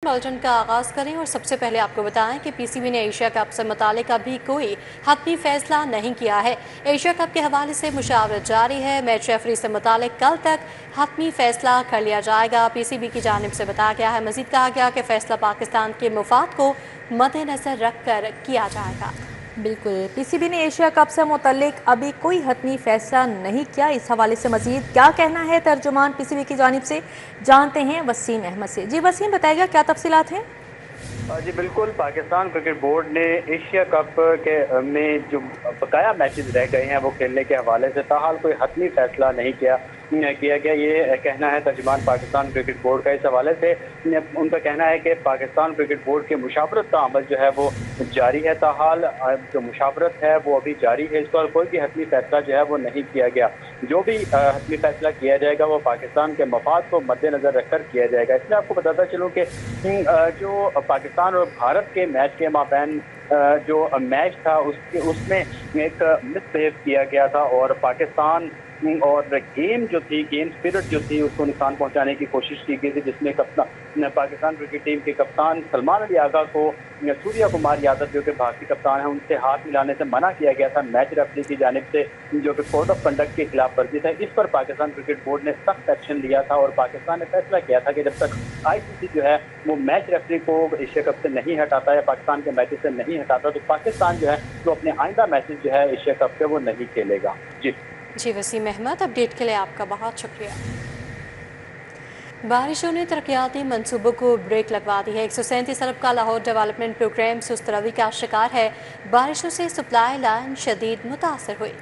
Bulletin का आगाज करें और सबसे पहले आपको बताएं कि पीसीबी ने एशिया कप से मुतालिक अभी कोई हतमी फैसला नहीं किया है। एशिया कप के हवाले से मुशावरत जारी है। मैच रेफरी से मुतालिक कल तक हतमी फैसला कर लिया जाएगा। पीसीबी की जानिब से बताया गया है। मजीद कहा गया कि फैसला पाकिस्तान के मुफाद को मद्देनजर रख कर किया जाएगा। बिल्कुल, पीसीबी ने एशिया कप से मुतल्लिक अभी कोई हतमी फैसला नहीं किया। इस हवाले से मजीद क्या कहना है तर्जुमान पीसीबी की जानिब से, जानते हैं वसीम अहमद से। जी वसीम, बताइएगा क्या तफसीलात हैं? जी बिल्कुल, पाकिस्तान क्रिकेट बोर्ड ने एशिया कप के में जो बकाया मैचेस रह गए हैं वो खेलने के हवाले से ताहाल कोई हतमी फैसला नहीं किया गया। ये कहना है तर्जुमान पाकिस्तान क्रिकेट बोर्ड का। इस हवाले से उनका कहना है कि पाकिस्तान क्रिकेट बोर्ड के मुशावरत का अमल जो है वो जारी है। ताहाल जो मुशावरत है वो अभी जारी है। इस पर कोई भी हतमी फैसला जो है वो नहीं किया गया। जो भी हतमी फैसला किया जाएगा वो पाकिस्तान के मफाद को मद्देनजर रखकर किया जाएगा। इसमें आपको बताता चलूँ कि जो पाकिस्तान और भारत के मैच के माबैन जो मैच था उसमें एक मिसबिहेव किया गया था और पाकिस्तान और गेम स्पिरिट जो थी उसको नुकसान पहुंचाने की कोशिश की गई थी, जिसमें कप्तान पाकिस्तान क्रिकेट टीम के कप्तान सलमान अली आगा को सूर्या कुमार यादव जो कि भारतीय कप्तान हैं उनसे हाथ मिलाने से मना किया गया था मैच रेफरी की जानिब से, जो कि कोड ऑफ कंडक्ट के खिलाफ वर्जी था। इस पर पाकिस्तान क्रिकेट बोर्ड ने सख्त एक्शन लिया था और पाकिस्तान ने फैसला किया था कि जब तक आईसीसी जो है वो मैच रेफरी को एशिया कप से नहीं हटाता या पाकिस्तान के मैचेस से नहीं हटाता तो पाकिस्तान जो है वो अपने आइंदा मैचेस जो है एशिया कप के वो नहीं खेलेगा। जी वसीम अहमद, अपडेट के लिए आपका बहुत शुक्रिया। बारिशों ने तरक्याती मंसूबों को ब्रेक लगवा दी है। 137 अरब का लाहौर डेवलपमेंट प्रोग्राम सुस्त रवि का शिकार है। बारिशों से सप्लाई लाइन शदीद मुतासर हुई।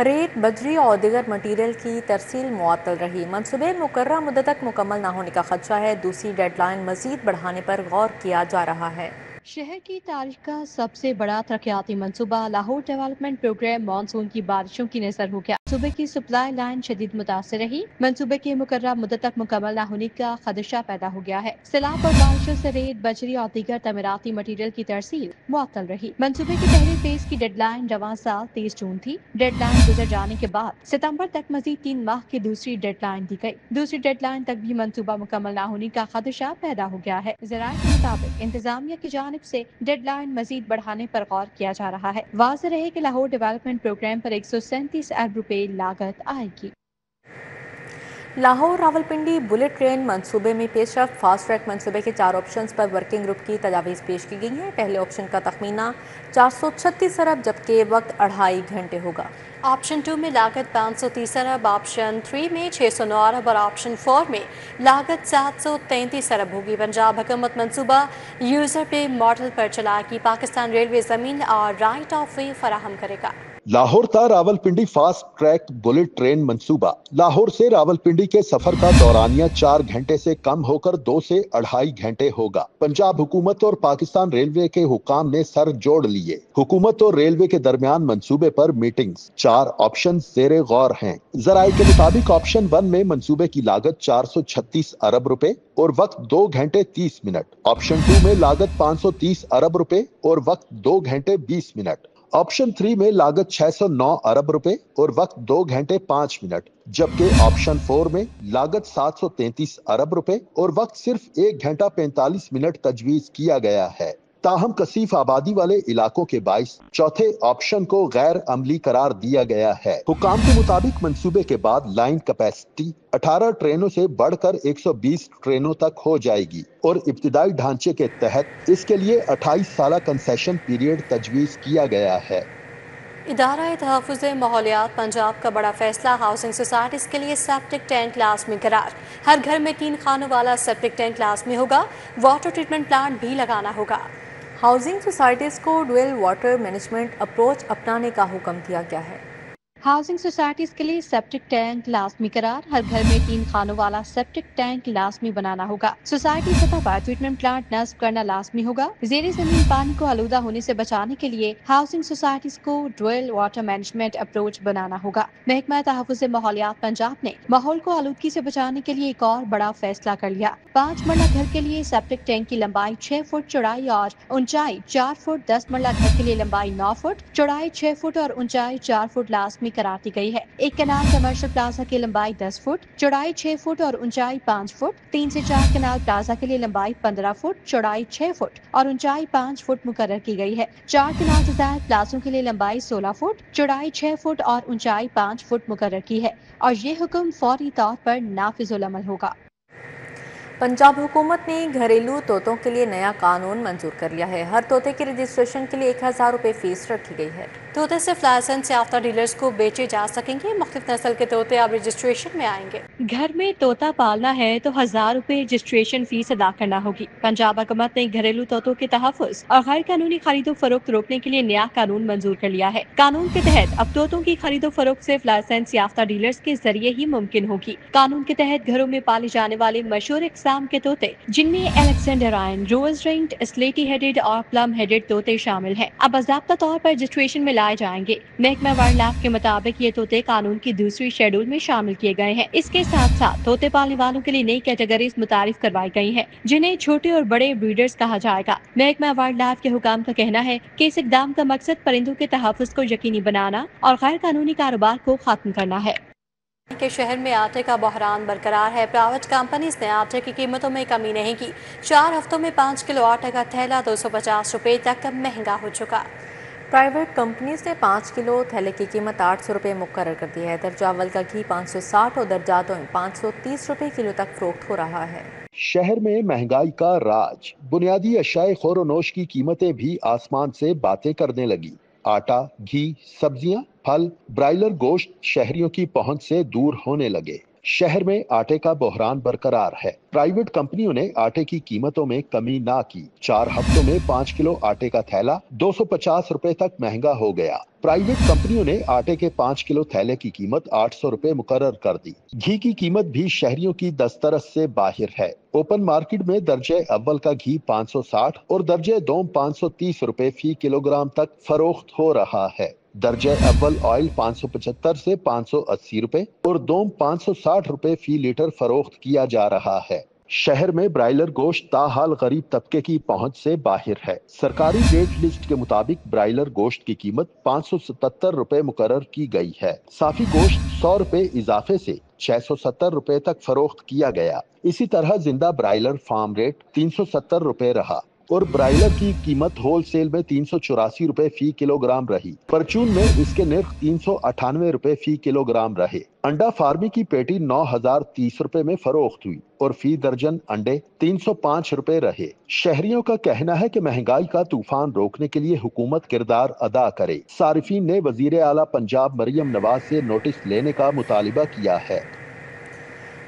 रेत, बजरी और दीगर मटीरियल की तरसील मुअत्तल रही। मंसूबे मुकर्रर मुद्दत तक मुकम्मल न होने का खदशा है। दूसरी डेडलाइन मजीद बढ़ाने पर गौर किया जा रहा है। शहर की तारीख का सबसे बड़ा तरक्याती मंसूबा लाहौर डेवलपमेंट प्रोग्राम मानसून की बारिशों की नजर हो गया। मंसूबे की सप्लाई लाइन शदीद मुतासर रही। मंसूबे के मुकर्रर मुद्दत तक मुकम्मल न होने का खदशा पैदा हो गया है। सैलाब और बारिशों से रेत, बजरी और दीगर तमीराती मटीरियल की तरसील मुअत्तल रही। मंसूबे की पहले फेज की डेडलाइन रवां साल 30 जून थी। डेडलाइन गुजर जाने के बाद सितम्बर तक मजीद 3 माह की दूसरी डेडलाइन दी गई। दूसरी डेडलाइन तक भी मंसूबा मुकम्मल न होने का खदशा पैदा हो गया है। ज़राए के मुताबिक इंतजामिया की जानिब से डेडलाइन मजीद बढ़ाने पर गौर किया जा रहा है। वाज़ेह रहे कि लाहौर डेवलपमेंट प्रोग्राम पर 137 अरब रुपए लागत आएगी। लाहौर रावलपिंडी बुलेट ट्रेन मंसूबे में पेशरफ्त। फास्ट ट्रैक मंसूबे के 4 ऑप्शंस पर वर्किंग ग्रुप की तजावीज़ पेश की गई हैं। पहले ऑप्शन का तखमीना 436 अरब जबकि वक्त 2.5 घंटे होगा। ऑप्शन 2 में लागत 530 अरब, ऑप्शन 3 में 609 अरब और ऑप्शन 4 में लागत 733 अरब होगी। पंजाब हुकूमत मंसूबा यूजर पे मॉडल पर चलाएगी। पाकिस्तान रेलवे जमीन और राइट ऑफ वे फराहम करेगा। लाहौर ता Rawalpindi fast track bullet train मंसूबा लाहौर से रावलपिंडी के सफर का दौरानिया 4 घंटे से कम होकर 2 से 2.5 घंटे होगा। पंजाब हुकूमत और पाकिस्तान रेलवे के हुकाम ने सर जोड़ लिए। हुकूमत और रेलवे के दरमियान मंसूबे पर मीटिंग्स। 4 ऑप्शन जेरे गौर हैं। जराये के मुताबिक ऑप्शन 1 में मंसूबे की लागत 436 अरब रुपए और वक्त 2 घंटे 30 मिनट। ऑप्शन 2 में लागत 530 अरब रुपए और वक्त 2 घंटे 20 मिनट। ऑप्शन 3 में लागत 609 अरब रुपए और वक्त 2 घंटे 5 मिनट, जबकि ऑप्शन 4 में लागत 733 अरब रुपए और वक्त सिर्फ 1 घंटा 45 मिनट तजवीज किया गया है। ताहम कसीफ आबादी वाले इलाकों के बाइस चौथे ऑप्शन को गैर अमली करार दिया गया है। हुकाम के मुताबिक मंसूबे के बाद लाइन कैपेसिटी 18 ट्रेनों से बढ़कर 120 ट्रेनों तक हो जाएगी और इब्तिदाई ढांचे के तहत इसके लिए 28 साल कंसेशन पीरियड तजवीज किया गया है। इदारा तहफ़्फ़ुज़ माहौलियात पंजाब का बड़ा फैसला। हाउसिंग सोसाइटीज़ के लिए सेप्टिक टैंक लाज़मी करार। हर घर में 3 खानों वाला सेप्टिक टैंक लाज़मी होगा। वाटर ट्रीटमेंट प्लांट भी लगाना होगा। हाउसिंग सोसाइटीज़ को ड्यूल वाटर मैनेजमेंट अप्रोच अपनाने का हुक्म दिया गया है। हाउसिंग सोसाइटीज के लिए सेप्टिक टैंक लाजमी करार। हर घर में 3 खानों वाला सेप्टिक टैंक लाजमी बनाना होगा। सोसाइटी सतह पर ट्रीटमेंट प्लांट नस्ब करना लाजमी होगा। ज़ेरे ज़मीन पानी को आलूदा होने से बचाने के लिए हाउसिंग सोसाइटीज को ड्यूल वाटर मैनेजमेंट अप्रोच बनाना होगा। महकमा तहफ़्फ़ुज़ माहौलियात पंजाब ने माहौल को आलूदगी से बचाने के लिए एक और बड़ा फैसला कर लिया। 5 मरला घर के लिए सेप्टिक टैंक की लंबाई 6 फुट, चौड़ाई और ऊंचाई 4 फुट। 10 मरला घर के लिए लंबाई 9 फुट, चौड़ाई 6 फुट और ऊंचाई 4 फुट लाजमी कानूनी करार दी गई है। एक कनाल कमर्शियल प्लाजा की लंबाई 10 फुट, चौड़ाई 6 फुट और ऊंचाई 5 फुट, 3 से 4 कनाल प्लाजा के लिए लंबाई 15 फुट, चौड़ाई 6 फुट और ऊंचाई 5 फुट मुकर्रर की गई है। 4 कनाल से ज्यादा प्लाजों के लिए लंबाई 16 फुट, चौड़ाई 6 फुट और ऊंचाई 5 फुट मुकर्रर की है और ये हुक्म फौरी तौर पर नाफिजुल अमल होगा। पंजाब हुकूमत ने घरेलू तोतों के लिए नया कानून मंजूर कर लिया है। हर तोते की रजिस्ट्रेशन के लिए 1000 रुपये फीस रखी गई है। तोते सिर्फ लाइसेंस याफ्ता डीलर्स को बेचे जा सकेंगे। मुख्तलिफ नस्ल के तोते अब रजिस्ट्रेशन में आएंगे। घर में तोता पालना है तो 1000 रुपये रजिस्ट्रेशन फीस अदा करना होगी। पंजाब हुकूमत ने घरेलू तोतों के तहफ़्फ़ुज़ और गैर कानूनी खरीदो फरोख्त रोकने के लिए नया कानून मंजूर कर लिया है। कानून के तहत अब तोतों की खरीदो फरोख्त सिर्फ लाइसेंस याफ्ता डीलर्स के जरिए ही मुमकिन होगी। कानून के तहत घरों में पाले जाने वाले मशहूर इकसाम के तोते जिनमें अलेक्जेंडराइन, रोज रिंग्ड, स्लेटी हेडेड और प्लम हेडेड तोते शामिल हैं, अब बाज़ाब्ता तौर पर रजिस्ट्रेशन में लाए जाएंगे। महकमा वाइल्ड लाइफ के मुताबिक ये तोते कानून की दूसरी शेड्यूल में शामिल किए गए हैं। इसके साथ साथ तोते पालने वालों के लिए नई कैटेगरीज मुतारिफ करवाई गई हैं, जिन्हें छोटे और बड़े ब्रीडर्स कहा जाएगा। महकमा वाइल्ड लाइफ के हुकाम का कहना है कि इस इक़दाम का मकसद परिंदों के तहफ़्फ़ुज़ को यकीनी बनाना और गैर कानूनी कारोबार को खत्म करना है। के शहर में आटे का बहरान बरकरार है। प्राइवेट कंपनीज ने आटे की कीमतों में कमी नहीं की। 4 हफ्तों में 5 किलो आटे का थैला 250 रुपये तक महंगा हो चुका। प्राइवेट कंपनीज ने 5 किलो थैले की कीमत 800 रुपये मुकर्रर कर दी है। दर्जा अव्वल का घी 560 और दर्जा दोम 530 रुपये किलो तक फरोख्त हो रहा है। शहर में महंगाई का राज, बुनियादी अशाए खोरोनोश की कीमतें भी आसमान से बातें करने लगी। आटा, घी, सब्जियां, फल, ब्रायलर गोश्त शहरियों की पहुंच से दूर होने लगे। शहर में आटे का बहरान बरकरार है। प्राइवेट कंपनियों ने आटे की कीमतों में कमी ना की। 4 हफ्तों में 5 किलो आटे का थैला 250 रुपए तक महंगा हो गया। प्राइवेट कंपनियों ने आटे के 5 किलो थैले की कीमत 800 रुपए मुकर्रर कर दी। घी की कीमत भी शहरियों की दस्तरस से बाहर है। ओपन मार्केट में दर्जे अव्वल का घी 560 और दर्जे दोम 530 रुपए फी किलोग्राम तक फरोख्त हो रहा है। दर्जे अव्वल ऑयल 575 से 580 रुपए और दोम 560 रुपए फी लीटर फरोख्त किया जा रहा है। शहर में ब्रायलर गोश्त ताहाल गरीब तबके की पहुंच से बाहर है। सरकारी रेट लिस्ट के मुताबिक ब्रायलर गोश्त की कीमत 577 रुपए मुकर्रर की गई है। साफी गोश्त 100 रुपए इजाफे से 670 रुपए तक फरोख्त किया गया। इसी तरह जिंदा ब्रायलर फार्म रेट 370 रुपए रहा और ब्रायलर की कीमत होलसेल में 384 रुपए फी किलोग्राम रही। परचून में इसके निर्ख 398 रुपए फी किलोग्राम रहे। अंडा फार्मी की पेटी 9030 रुपए में फरोख्त हुई और फी दर्जन अंडे 305 रुपए रहे। शहरियों का कहना है कि महंगाई का तूफान रोकने के लिए हुकूमत किरदार अदा करे। सारिफीन ने वजीर आला पंजाब मरियम नवाज से नोटिस लेने का मुतालिबा किया है।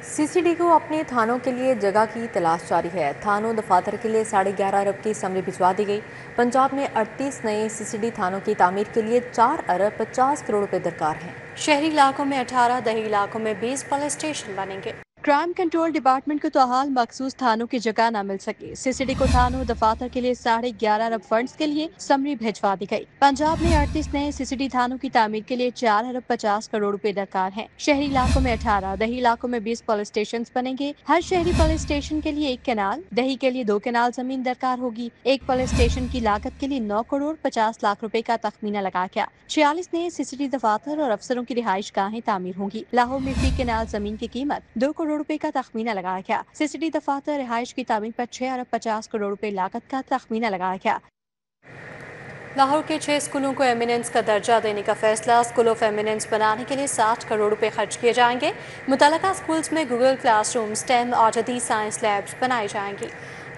CCD को अपने थानों के लिए जगह की तलाश जारी है। थानों दफातर के लिए 11.5 अरब की समरी भिजवा दी गई। पंजाब में 38 नए CCD थानों की तामीर के लिए 4 अरब 50 करोड़ रुपए दरकार हैं। शहरी इलाकों में 18, दही इलाकों में 20 पुलिस स्टेशन बनेंगे। क्राइम कंट्रोल डिपार्टमेंट को तो हाल मखसूस थानों की जगह न मिल सके। CCD को थानों दफातर के लिए 11.5 अरब फंड्स के लिए समरी भिजवा दी गई। पंजाब में 38 नए CCD थानों की तामीर के लिए 4 अरब 50 करोड़ रुपए दरकार हैं। शहरी इलाकों में 18, दही इलाकों में 20 पुलिस स्टेशन बनेंगे। हर शहरी पुलिस स्टेशन के लिए 1 कैनाल, दही के लिए 2 कैनाल जमीन दरकार होगी। एक पुलिस स्टेशन की लागत के लिए 9 करोड़ 50 लाख रुपए का तखमीना लगा गया। 46 नए CCD दफातर और अफसरों की रिहाइश गाहें तामीर होंगी। लाहौर में फी कैनाल जमीन की कीमत 2 करोड़ रुपए का तखमीना लगाया गया। CCD दफातर रिहाइश की तामीर पर 6 अरब 50 करोड़ रुपए लागत का तखमीना लगाया गया। लाहौर के 6 स्कूलों को एमिनेंस का दर्जा देने का फैसला। स्कूल ऑफ एमिनेंस बनाने के लिए 60 करोड़ रुपए खर्च किए जाएंगे। मुतल्लिका स्कूल्स में गूगल क्लासरूम, स्टेम और जदीद साइंस लैब्स बनाई जाएंगी।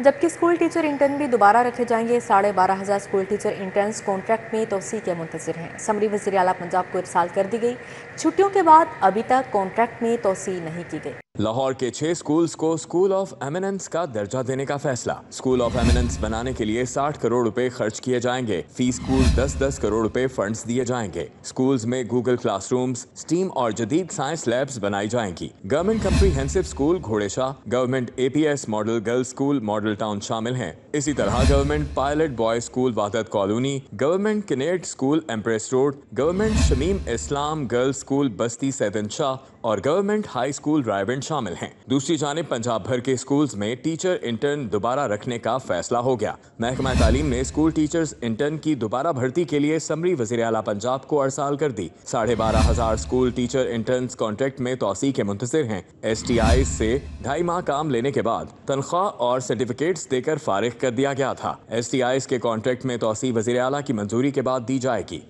जबकि स्कूल टीचर इंटर्न भी दोबारा रखे जाएंगे। 12,500 स्कूल टीचर इंटर्न्स कॉन्ट्रैक्ट में तोसी के मुंतज़िर हैं। समरी वज़ीर आला पंजाब को इरसाल कर दी गई। छुट्टियों के बाद अभी तक कॉन्ट्रैक्ट में तोसी नहीं की गई। लाहौर के 6 स्कूल्स को स्कूल ऑफ एमिनेंस का दर्जा देने का फैसला। स्कूल ऑफ एमिनेंस बनाने के लिए 60 करोड़ रुपए खर्च किए जाएंगे। फी स्कूल 10-10 करोड़ रुपए फंड्स दिए जाएंगे। स्कूल्स में गूगल क्लासरूम्स, स्टीम और जदीद साइंस लैब्स बनाई जाएंगी। गवर्नमेंट कम्प्रीहेंसिव स्कूल घोड़ेशाह, government APS model girls school model town शामिल हैं। इसी तरह government pilot boy school Wahdat colony, government किनेट school Empress road, government Shamim Islam girls school Basti Saidan Shah और गवर्नमेंट हाई स्कूल रायबंद शामिल हैं। दूसरी जानिब पंजाब भर के स्कूल्स में टीचर इंटर्न दोबारा रखने का फैसला हो गया। महकमा तालीम ने स्कूल टीचर्स इंटर्न की दोबारा भर्ती के लिए समरी वज़ीर आला पंजाब को अरसाल कर दी। 12,500 स्कूल टीचर इंटर्न्स कॉन्ट्रैक्ट में तोसी के मुंतज़िर हैं। STI से 2.5 माह काम लेने के बाद तनख्वाह और सर्टिफिकेट्स देकर फारिग कर दिया गया था। STIs के कॉन्ट्रैक्ट में तोसी वज़ीर आला की मंजूरी के बाद दी जाएगी।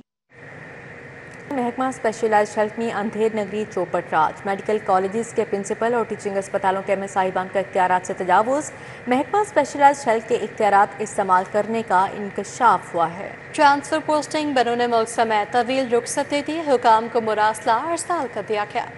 महकमा स्पेशलाइज्ड हेल्थ में अंधेर नगरी चौपट राज, मेडिकल कॉलेजेस के प्रिंसिपल और टीचिंग अस्पतालों के MS साहिबान का इख्तियारात से तजावुज़, महकमा स्पेशलाइज्ड हेल्थ के इख्तियारात इस्तेमाल करने का इंकशाफ हुआ है। ट्रांसफर पोस्टिंग बैरून मुल्क समेत तवील रुखसत दे दी, हुकाम को मुरासला अरसाल कर दिया गया।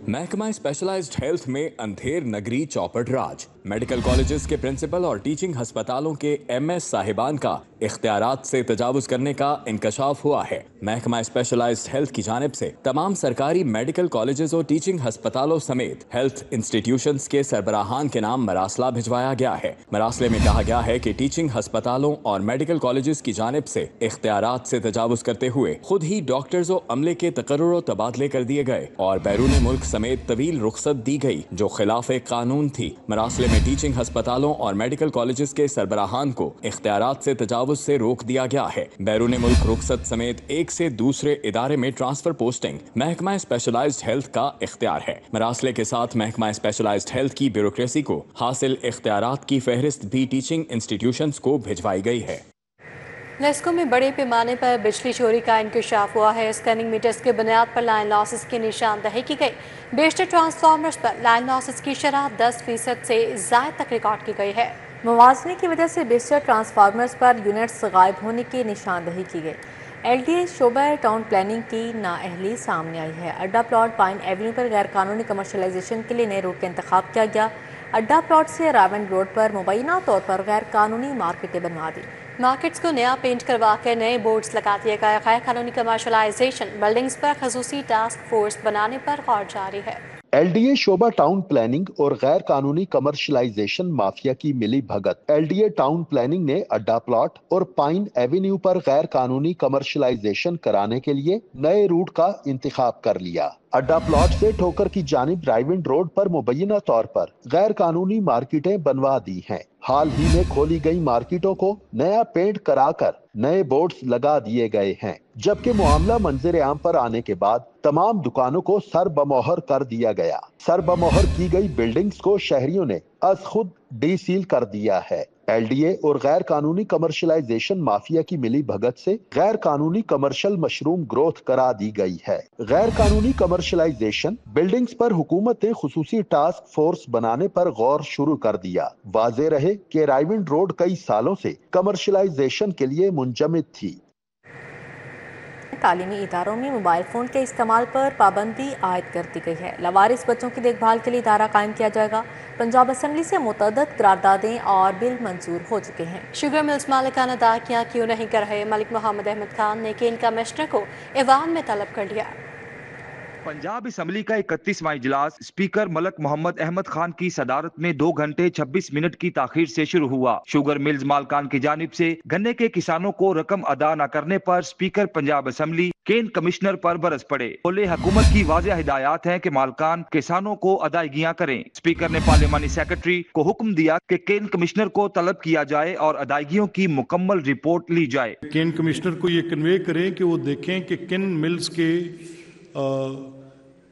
महकमा स्पेशलाइज्ड हेल्थ में अंधेर नगरी चौपट राज, मेडिकल कॉलेजेस के प्रिंसिपल और टीचिंग अस्पतालों के MS साहिबान का इख्तियारात से तजावुज़ करने का इंकशाफ हुआ है। महकमा स्पेशलाइज्ड हेल्थ की जानिब से तमाम सरकारी मेडिकल कॉलेजेस और टीचिंग अस्पतालों समेत हेल्थ इंस्टीट्यूशंस के सरबराहान के नाम मरासला भिजवाया गया है। मरासले में कहा गया है कि टीचिंग अस्पतालों और मेडिकल कॉलेजेस की जानिब से इख्तियारात से तजावुज़ करते हुए खुद ही डॉक्टर्स और अमले के तकर्रुर और तबादले कर दिए गए और बैरून मुल्क समेत तवील रुखसत दी गई जो खिलाफ कानून थी। मरासले में टीचिंग अस्पतालों और मेडिकल कॉलेजेस के सरबराहान को इख्तियारात से तजावुज़ से रोक दिया गया है। बैरून मुल्क रुखसत समेत एक से दूसरे इदारे में ट्रांसफर पोस्टिंग महकमा स्पेशलाइज्ड हेल्थ का इख्तियार है। मरासले के साथ महकमा स्पेशलाइज्ड हेल्थ की ब्यूरोक्रेसी को हासिल इख्तियारात की फहरिस्त भी टीचिंग इंस्टीट्यूशंस को भिजवाई गई है। लेस्को में बड़े पैमाने पर बिजली चोरी का इंकशाफ हुआ है। स्कैनिंग मीटर्स की बुनियाद पर लाइन लॉसेस की निशानदही की गई। बेशतर ट्रांसफार्मर्स पर लाइन लॉसेस की शरह 10% से ज़ायद तक रिकॉर्ड की गई है। मुवाज़ने की वजह से बेशतर ट्रांसफार्मर्स पर यूनिट्स गायब होने की निशानदही की गई। LDA शोबा टाउन प्लानिंग की नाअहली सामने आई है। अड्डा प्लॉट पाइन एवेन्यू पर गैर कानूनी कमर्शलाइजेशन के लिए नए रूट का इंतखाब किया गया। अड्डा प्लॉट से रावंड रोड पर मुबैना तौर पर गैर कानूनी मार्केटें बनवा दी। मार्केट्स को नया पेंट करवा कर नए बोर्ड्स लगा दिए गए। गैर कानूनी कमर्शलाइजेशन बिल्डिंग्स पर खसूसी टास्क फोर्स बनाने पर गौर जारी है। LDA शोबा टाउन प्लानिंग और गैर कानूनी कमर्शलाइजेशन माफिया की मिली भगत। LDA टाउन प्लानिंग ने अड्डा प्लॉट और पाइन एवेन्यू पर गैर कानूनी कमर्शलाइजेशन कराने के लिए नए रूट का इंतखाब कर लिया। अड्डा प्लॉट से ठोकर की जानिब रायविंड रोड पर मुबैना तौर पर गैर कानूनी मार्केटें बनवा दी हैं। हाल ही में खोली गई मार्केटों को नया पेंट कराकर नए बोर्ड्स लगा दिए गए हैं, जबकि मामला मंजर आम पर आने के बाद तमाम दुकानों को सर बमोहर कर दिया गया। सर बमोहर की गई बिल्डिंग्स को शहरियों ने अज खुद डीसील कर दिया है। LDA और गैर कानूनी कमर्शलाइजेशन माफिया की मिली भगत से गैर कानूनी कमर्शियल मशरूम ग्रोथ करा दी गई है। गैर कानूनी कमर्शलाइजेशन बिल्डिंग्स पर हुकूमत ने खुसूसी टास्क फोर्स बनाने पर गौर शुरू कर दिया। वाज़े रहे कि रायविंड रोड कई सालों से कमर्शलाइजेशन के लिए मुंजमद थी। तालीमी इदारों में मोबाइल फ़ोन के इस्तेमाल पर पाबंदी आयद कर दी गई है। लवारिस बच्चों की देखभाल के लिए इदारा कायम किया जाएगा। पंजाब असम्बली से मुतअद्दिद करारदादें और बिल मंजूर हो चुके हैं। शुगर मिल्स मालिकाना दाखियाँ क्यों नहीं कर रहे? मलिक मोहम्मद अहमद खान ने केन कमिश्नर को ऐवान में तलब कर लिया। पंजाब असम्बली का 31वां इजलास स्पीकर मलिक मोहम्मद अहमद खान की सदारत में 2 घंटे 26 मिनट की ताखीर से शुरू हुआ। शुगर मिल्स मालकान की जानिब से गन्ने के किसानों को रकम अदा न करने पर स्पीकर पंजाब असम्बली केन कमिश्नर पर बरस पड़े। बोले हुकूमत की वाज़ेह हिदायत है कि मालकान किसानों को अदायगियां करें। स्पीकर ने पार्लिमानी सेक्रेटरी को हुक्म दिया कि केन कमिश्नर को तलब किया जाए और अदायगियों की मुकम्मल रिपोर्ट ली जाए। केन कमिश्नर को ये कन्वे करें कि वो देखें कि किन मिल्स के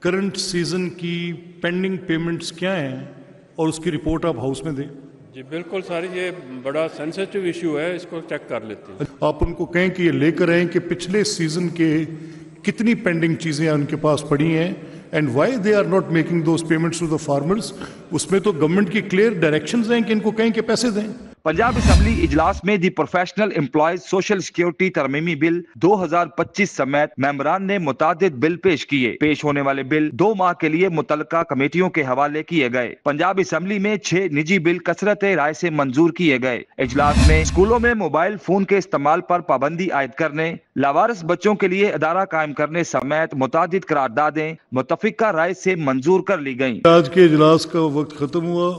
करंट सीजन की पेंडिंग पेमेंट्स क्या हैं और उसकी रिपोर्ट आप हाउस में दें। जी बिल्कुल सर, ये बड़ा सेंसिटिव इशू है, इसको चेक कर लेते हैं। आप उनको कहें कि ये लेकर आएं कि पिछले सीजन के कितनी पेंडिंग चीज़ें उनके पास पड़ी हैं and why they are not making those payments to the farmers. उसमें तो गवर्नमेंट की क्लियर डायरेक्शंस हैं कि इनको कहें कि पैसे दें। पंजाब असम्बली इजलास में the professional employees social security तरमीमी बिल 2025 समेत मेंबरान ने मुतादिद बिल पेश किए। पेश होने वाले बिल 2 माह के लिए मुतल्लिका कमेटियों के हवाले किए गए। पंजाब असम्बली में 6 निजी बिल कसरत राय से मंजूर किए गए। इजलास में स्कूलों में मोबाइल फोन के इस्तेमाल पर पाबंदी आयद करने, लावारिस बच्चों के लिए अदारा कायम करने समेत मुतादिद करारदादें मुतफिका राय से मंजूर कर ली गयी। आज के इजलास का वक्त खत्म हुआ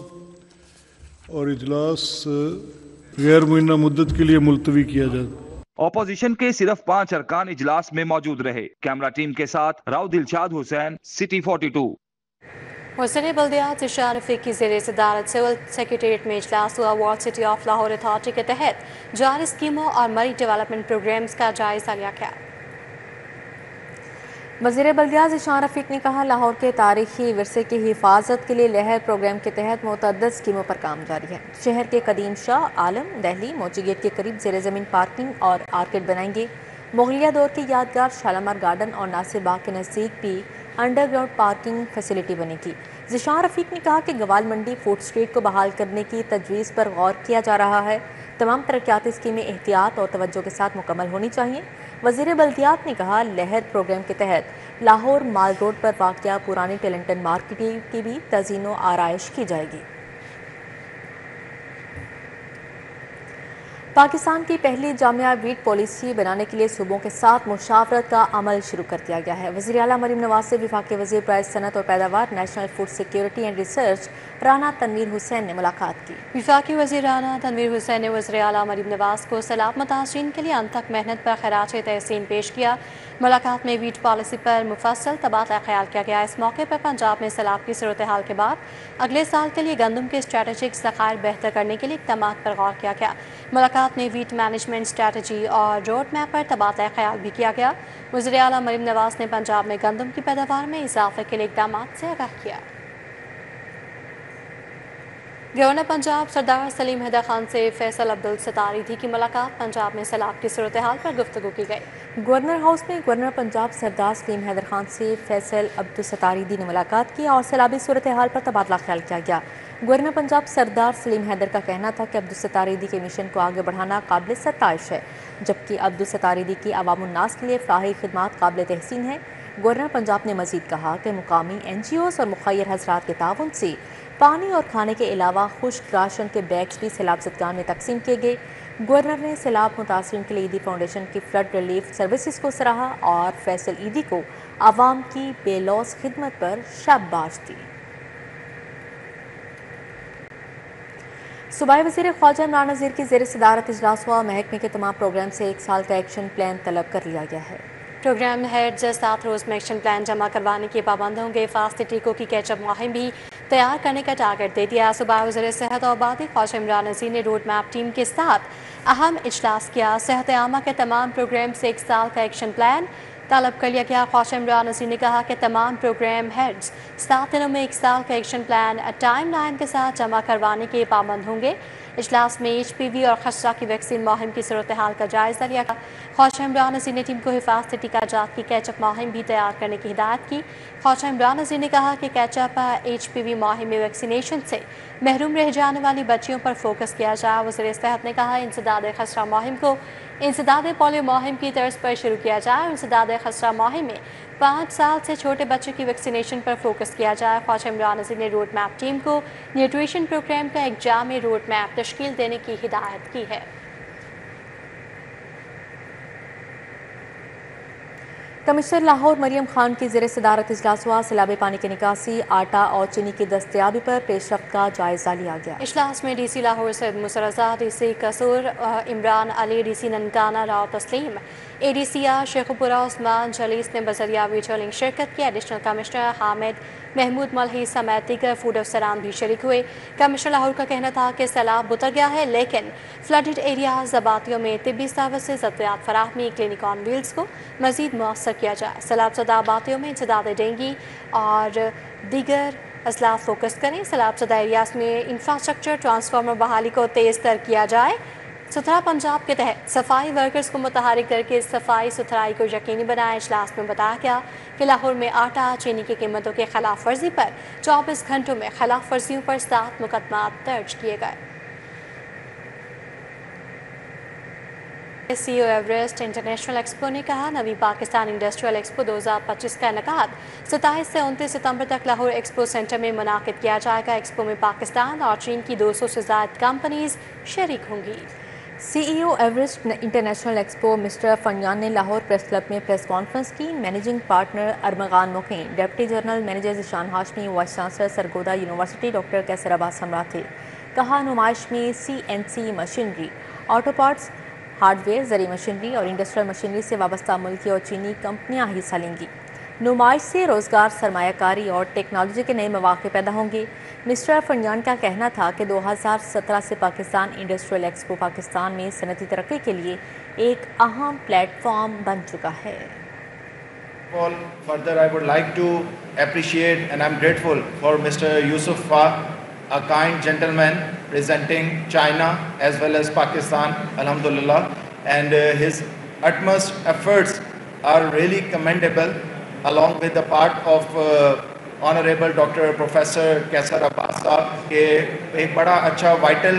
और इजलास गैर मुइन्ना मुद्दत के लिए मुलतवी किया जाता। ऑपोजिशन के सिर्फ 5 अरकान इजलास में मौजूद रहे। कैमरा टीम के साथ राव दिलशाद हुसैन, सिटी 42। वज़ीर बल्दियात ज़िशान रफ़ीक की ज़ेर सदारत सिविल सेक्रेटेरिएट में इजलास हुआ। World city of Lahore authority के तहत जारी स्कीमों और मरी डेवलपमेंट प्रोग्राम्स का जायजा लिया गया। वज़ीर बल्दियात ज़िशान रफ़ीक ने कहा, लाहौर के तारीखी विरसे की हिफाजत के लिए लहर प्रोग्राम के तहत मुतअद्दिद स्कीमों पर काम जारी है। शहर के कदीम शाह आलम दहली मौची गेट के करीब ज़ेर ज़मीन पार्किंग और आर्किड बनाएंगे। मुगलिया दौर की यादगार शालामार गार्डन और नासिर बाग के नज़दीक भी अंडरग्राउंड पार्किंग फैसिलिटी बनेगी। ज़िशान रफ़ीक ने कहा कि गवाल मंडी फूड स्ट्रीट को बहाल करने की तजवीज़ पर गौर किया जा रहा है। तमाम तरक्याती स्कीमें एहतियात और तवज्जो के साथ मुकम्मल होनी चाहिए। वज़ीर बल्दियात ने कहा, लहर प्रोग्राम के तहत लाहौर माल रोड पर वाक़या पुरानी टेलेंटन मार्केट की भी तज़ीनो आराइश की जाएगी। पाकिस्तान की पहली जामिया वीट पॉलिसी बनाने के लिए सूबों के साथ मुशावरत का अमल शुरू कर दिया गया है। वज़ीर आला मरीम नवाज से वफाकी वज़ीर बराए सनत और पैदावार national food security and research Rana Tanveer Hussain ने मुलाकात की। वफाकी वज़ीर राना तनवीर हुसैन ने वज़ीर आला मरीम नवाज को सैलाब मुतासरीन के लिए अनथक मेहनत पर खराज तहसीन पेश किया। मुलाकात में वीट पॉलिसी पर मुफस्सल तबादला ख्याल किया गया। इस मौके पर पंजाब में सैलाब की सूरत हाल के बाद अगले साल के लिए गंदम के स्ट्रेटेजिक ज़खायर बेहतर करने के लिए इक़दामात पर गौर किया गया। मुलाकात में वीट मैनेजमेंट स्ट्रेटजी और रोड मैप पर तबादला ख्याल भी किया गया। वज़ीर आला मरीम नवाज ने पंजाब में गंदम की पैदावार में इजाफे के लिए इक़दामात से आगाह किया। गवर्नर पंजाब सरदार सलीम हैदर खान से फैसल अब्दुल सतारीदी की मुलाकात। पंजाब में सैलाब की सूरत हाल पर गुफ्तगू की गई। गवर्नर हाउस में गवर्नर पंजाब सरदार सलीम हैदर खान से फैसल अब्दुल सतारीदी ने मुलाकात की और सैलाबी सूरत हाल पर तबादला ख्याल किया गया। गवर्नर पंजाब सरदार सलीम हैदर का कहना था कि अब्दुल सतारीदी के मिशन को आगे बढ़ाना काबिल सताइश है, जबकि अब्दुल सतारीदी की अवामुन्नास के लिए फलाही खिदमात काबिल तहसीन है। गवर्नर पंजाब ने मजीद कहा कि मुकामी NGOs और मुखय्यर हजरात के ताउन से पानी और खाने के अलावा खुश्क राशन के बैग्स भी सैलाब ज़दगान में तकसीम किए गए। गवर्नर ने सैलाब मुतासरीन के लिए ईदी फाउंडेशन की फ्लड रिलीफ सर्विसेज को सराहा और फैसल ईदी को आवाम की बेलौस खिदमत पर शाबाश दी। सूबाई वज़ीर ख्वाजा इमरान नज़ीर की ज़ेर सदारत इजलास हुआ। महकमे के तमाम प्रोग्राम से 1 साल का एक्शन प्लान तलब कर लिया गया है। प्रोग्राम हेड्स 7 रोज़ में एक्शन प्लान जमा करवाने के पाबंद होंगे। फास्ट टीकों की कैचअप मुहिम भी तैयार करने का टारगेट दे दिया। सूबाई वज़ीर सेहत और आबादी ख्वाजा इमरान नज़ीर ने रोड मैप टीम के साथ अहम इजलास किया। सेहत आमा के तमाम प्रोग्राम से 1 साल का एक्शन प्लान तलब कर लिया गया। ख्वाजा इमरान नज़ीर ने कहा कि तमाम प्रोग्राम हेड्स 7 दिनों में 1 साल का एक्शन प्लान टाइम लाइन के साथ जमा करवाने के पाबंद होंगे। इजलास में HPV और खसरा की वैक्सीन मुहिम की सूरत हाल का जायजा लिया गया। ख्वाजा इमरान नज़ीर ने टीम को हिफाजती टीका जात की कैचअप मुहिम भी तैयार करने की हिदायत की। ख्वाजा इमरान नज़ीर ने कहा कि कैचअप HPV मुहिम में वैक्सीनेशन से महरूम रह जाने वाली बच्चियों पर फोकस किया जाए। वज़ीर सेहत ने कहा इंसदाद खसरा मुहिम को इंसदाद पोलियो मुहिम की तर्ज पर शुरू किया जाए। इंसदाद खसरा मुहिम में 5 साल से छोटे बच्चों की वैक्सीनेशन पर फोकस किया जाए। ख्वाजा इमरान नज़ीर ने रोड मैप टीम को न्यूट्रिशन प्रोग्राम का एक जामे रोड मैप तश्कील देने की हिदायत की है। कमिश्नर लाहौर मरियम खान की ज़ेर सदारत इजलास हुआ। सैलाबी पानी की निकासी, आटा और चीनी की दस्तयाबी पर पेशरफ्त का जायजा लिया गया। इजलास में DC लाहौर सैयद मुसर रज़ा, DC कसूर इमरान अली, DC ननकाना राव तस्लीम, ADCR शेखुपुरा उस्मान जलीस ने बजरिया वीडियो लिंक शिरकत की। एडिशनल कमिश्नर हामिद महमूद मलही समेत दीगर फूड अफसरान भी शरीक हुए। कमिश्नर लाहौर का कहना था कि सैलाब उतर गया है, लेकिन फ्लडेड एरियाज आबादियों में तिब्बी सर्विसेज अद्वियात फराहमी क्लिनिक ऑन व्हील्स को मजीद मौसर किया जाए। सैलाब ज़दा आबादियों में इंसदाद डेंगी और दीगर अजला फोकस करें। सैलाब ज़दा एरियाज में इंफ्रास्ट्रक्चर ट्रांसफार्मर बहाली को तेज़ तर किया जाए। सुथरा पंजाब के तहत सफाई वर्कर्स को मुतहरिक करके सफाई सुथराई को यकीनी बनाया। इजलास में बताया गया कि लाहौर में आटा चीनी की कीमतों के खिलाफ वर्जी पर 24 घंटों में खिलाफ वर्जियों पर 7 मुकदमा दर्ज किए गए। CEO एवरेस्ट इंटरनेशनल एक्सपो ने कहा नवी पाकिस्तान इंडस्ट्रियल एक्सपो 2025 का इनकाद 27 से 29 सितंबर तक लाहौर एक्सपो सेंटर में मुनाकिद किया जाएगा। एक्सपो में पाकिस्तान और चीन की 200 से ज़ायद कंपनीज शरीक होंगी। CEO Everest international expo mister फनियान ने लाहौर प्रेस क्लब में प्रेस कॉन्फ्रेंस की। Managing partner Armaghan Muqeem, deputy general manager Zeeshan Hashmi, vice chancellor Sargodha university doctor Qaiser Abbas हमरा थे। कहा नुमाइश में CNC machinery, auto parts, hardware, ज़री मशीनरी और इंडस्ट्रियल मशीनरी से वाबस्ता मुल्की और चीनी कंपनियां हिस्सा लेंगी। نمائش سے روزگار، سرمایہ کاری اور ٹیکنالوجی کے نئے مواقع پیدا ہوں گے۔ مسٹر فرنیان کا کہنا تھا کہ 2017 سے پاکستان انڈسٹریل ایکسپو پاکستان میں صنعتی ترقی کے لیے ایک اہم پلیٹ فارم بن چکا ہے۔ Further, I would like to appreciate and I'm grateful for Mr. Yusuf Fa, a kind gentleman representing China as well as Pakistan, alhamdulillah, and his utmost efforts are really commendable, along with the part of Honorable Dr. Professor Kaisar Abbas صاحب کہ ایک بڑا اچھا vital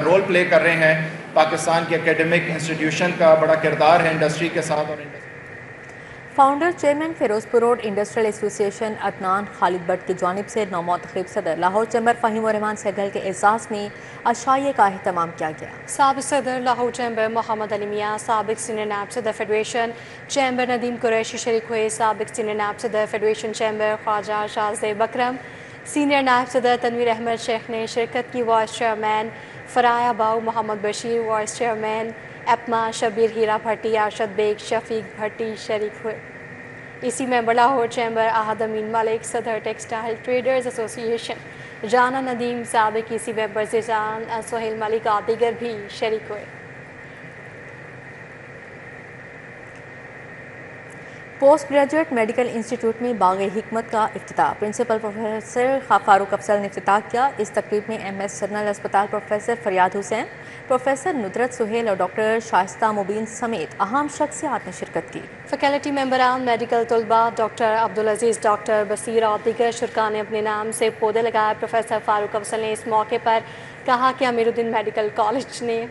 role play کر رہے ہیں پاکستان کے academic institution کا بڑا کردار ہے انڈسٹری کے ساتھ۔ اور founder chairman Ferozepur road industrial association Adnan Khalid but کی جانب سے نومنتخب صدر لاہور چیمبر فہیم الرحمان سہگل کے اعزاز میں عشائیے کا اہتمام کیا گیا۔ سابق صدر لاہور چیمبر محمد علی میاں، سابق سینئر نائب صدر فیڈریشن چیمبر ندیم قریشی شریک ہوئے۔ سابق سینئر نائب صدر فیڈریشن چیمبر خواجہ شاہزیب اکرم، سینئر نائب صدر تنویر احمد شیخ نے شرکت کی۔ وائس چیئرمین فرایا باؤ محمد بشیر، وائس چیئرمین اپما شبیر ہیرا بھٹی، ارشد بیگ، شفیق بھٹی شریک ہوئے۔ اسی ممبر لاہور چیمبر احد امین ملک، صدر ٹیکسٹائل ٹریڈرز ایسوسی ایشن جانا ندیم، سابق اسی ممبر زیزان سہیل ملک اور دیگر بھی شریک ہوئے۔ پوسٹ گریجویٹ میڈیکل انسٹیٹیوٹ میں باغ حکمت کا افتتاح، پرنسپل پروفیسر فاروق افضل نے افتتاح کیا۔ اس تقریب میں ایم ایس جنرل اسپتال پروفیسر فریاد حسین، پروفیسر ندرت سہیل اور ڈاکٹر شائستہ مبین سمیت اہم شخصیات نے شرکت کی۔ فیکلٹی ممبران، میڈیکل طلباء، ڈاکٹر عبدالعزیز، ڈاکٹر بصیر اور دیگر شرکاء نے اپنے نام سے پودے لگائے۔ پروفیسر فاروق افضل نے اس موقع پر کہا کہ امیر الدین میڈیکل کالج نے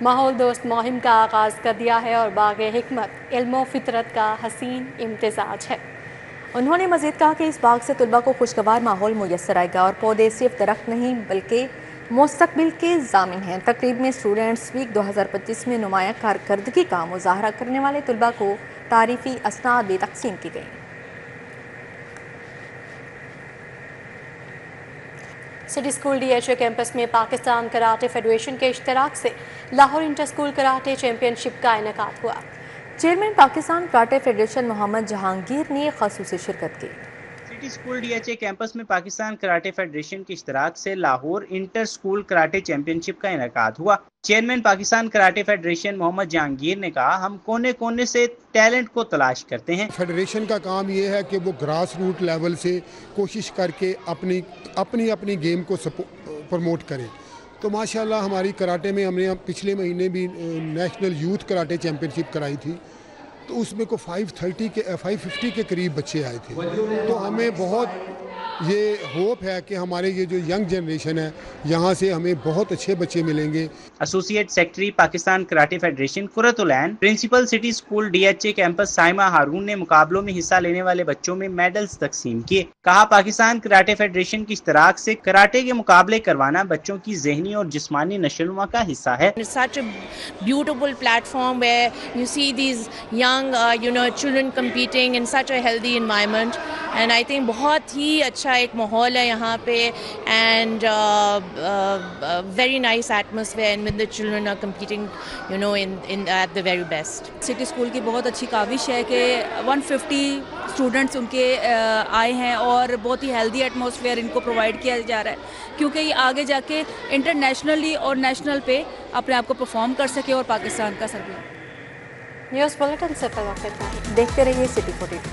ماحول دوست مہم کا آغاز کر دیا ہے اور باغ حکمت علم و فطرت کا حسین امتزاج ہے۔ انہوں نے مزید کہا کہ اس باغ سے طلباء کو خوشگوار ماحول میسر آئے گا اور پودے صرف درخت نہیں بلکہ مستقبل کے ضامن ہیں۔ تقریب میں اسٹوڈنٹس ویک 2025 میں نمایاں کارکردگی کا مظاہرہ کرنے والے طلباء کو تعریفی اسناد بھی تقسیم کی گئی۔ City school D H A campus میں پاکستان کراٹے فیڈریشن کے اشتراک سے Lahore inter school karate championship کا انعقاد ہوا۔ Chairman Pakistan karate federation Muhammad Jahangir نے خصوصی شرکت کی۔ City school D H A campus میں پاکستان کراٹے فیڈریشن کے اشتراک سے Lahore inter school karate championship کا انعقاد ہوا۔ Chairman Pakistan karate federation Muhammad Jahangir نے کہا، ہم کونے کونے سے ٹیلنٹ کو تلاش کرتے ہیں۔ فیڈریشن کا کام یہ ہے کہ وہ گراس روٹ لیول سے کوشش کر کے اپنی گیم کو پروموٹ کرے۔ تو ماشاءاللہ ہماری کراٹے میں ہم نے پچھلے مہینے بھی نیشنل یوتھ کراٹے چیمپئن شپ کرائی تھی، تو اس میں کو 550 کے قریب بچے آئے تھے۔ تو ہمیں بہت یہ ہوپ ہے کہ ہمارے یہ جو ینگ جنریشن ہے یہاں سے ہمیں بہت اچھے بچے ملیں گے۔ Associate secretary Pakistan karate federation Qurat Ul-Ain, principal city school D H A campus Saima Haroon نے مقابلوں میں حصہ لینے والے بچوں میں میڈلز تقسیم کیے۔ کہا، پاکستان کراٹے فیڈریشن کے اشتراک سے کراٹے کے مقابلے کروانا بچوں کی ذہنی اور جسمانی نشوونما کا حصہ ہے۔ Such a beautiful platform where you see these young children competing in such a healthy environment, and I think بہت ہی اچھا ایک ماحول ہے یہاں پہ، and very nice atmosphere, and when the children are competing in at the very best. City school کی بہت اچھی کاوش ہے کہ 150 اسٹوڈنٹس ان کے آئے ہیں اور بہت ہی ہیلدی ایٹماسفیئر ان کو پرووائڈ کیا جا رہا ہے، کیونکہ یہ آگے جا کے انٹرنیشنلی اور نیشنل پہ اپنے آپ کو پرفارم کر سکے اور پاکستان کا سر بھی۔ نیوز بلیٹن سے فلوخت دیکھتے رہیے سٹی 42۔